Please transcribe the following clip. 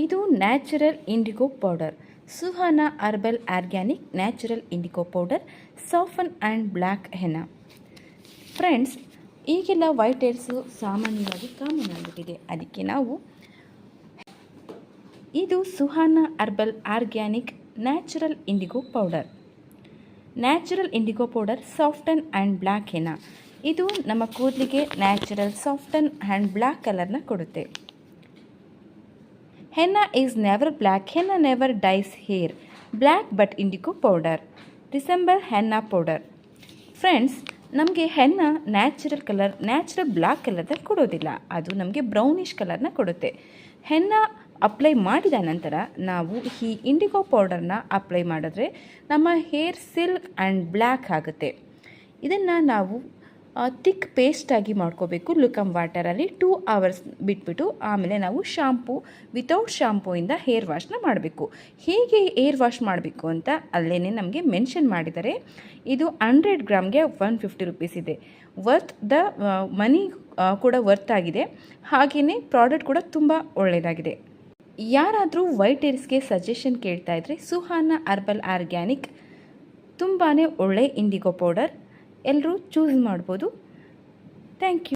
ಇದು natural indigo powder. Suhana herbal organic natural indigo powder soften and black henna. Friends, ಈಗೆಲ್ಲ white hairs ಸಾಮಾನ್ಯವಾಗಿ common ಆಗಿಬಿಟ್ಟಿದೆ. ಅದಕ್ಕೆ ನಾವು ಇದು Suhana herbal organic natural indigo powder. Natural indigo powder soften and black henna. ಇದು ನಮ್ಮ ಕೂದಲಿಗೆ ನ್ಯಾಚುರಲ್ ಸಾಫ್ಟನ್ ಆ್ಯಂಡ್ ಬ್ಲ್ಯಾಕ್ ಕಲರ್ನ ಕೊಡುತ್ತೆ. Henna is never black. Henna never dyes hair black but indigo powder. Resemble henna powder. Friends, ನಮಗೆ henna natural colour, natural black ಕಲರ್ನ ಕೊಡೋದಿಲ್ಲ. ಅದು ನಮಗೆ ಬ್ರೌನಿಷ್ ಕಲರ್ನ ಕೊಡುತ್ತೆ. ಹೆನ್ನಾ ಅಪ್ಲೈ ಮಾಡಿದ ನಂತರ ನಾವು ಈ ಇಂಡಿಗೋ ಪೌಡರ್ನ ಅಪ್ಲೈ ಮಾಡಿದ್ರೆ ನಮ್ಮ ಹೇರ್ ಸಿಲ್ಕ್ ಆ್ಯಂಡ್ ಬ್ಲ್ಯಾಕ್ ಆಗುತ್ತೆ. ಇದನ್ನು ನಾವು ಥಿಕ್ ಪೇಸ್ಟಾಗಿ ಮಾಡ್ಕೋಬೇಕು. ಲುಕಮ್ ವಾಟರಲ್ಲಿ 2 hours ಬಿಟ್ಬಿಟ್ಟು ಆಮೇಲೆ ನಾವು ಶಾಂಪೂ ವಿತೌಟ್ ಶಾಂಪೂಯಿಂದ ಹೇರ್ ವಾಶ್ನ ಮಾಡಬೇಕು. ಹೇಗೆ ಹೇರ್ ವಾಶ್ ಮಾಡಬೇಕು ಅಂತ ಅಲ್ಲೇ ನಮಗೆ ಮೆನ್ಷನ್ ಮಾಡಿದ್ದಾರೆ. ಇದು 100 ಗ್ರಾಮ್ಗೆ 150 rupees ಇದೆ. ವರ್ತ್ ದ ಮನಿ ಕೂಡ ವರ್ತ್ ಆಗಿದೆ. ಹಾಗೆಯೇ ಪ್ರಾಡಕ್ಟ್ ಕೂಡ ತುಂಬ ಒಳ್ಳೆಯದಾಗಿದೆ. ಯಾರಾದರೂ ವೈಟ್ ಹೇರ್ಸ್ಗೆ ಸಜೆಷನ್ ಕೇಳ್ತಾ ಇದ್ದರೆ ಸುಹಾನಾ ಅರ್ಬಲ್ ಆರ್ಗ್ಯಾನಿಕ್ ತುಂಬಾ ಒಳ್ಳೆ ಇಂಡಿಗೋ ಪೌಡರ್ ಎಲ್ಲರೂ ಚೂಸ್ ಮಾಡ್ಬೋದು. Thank you.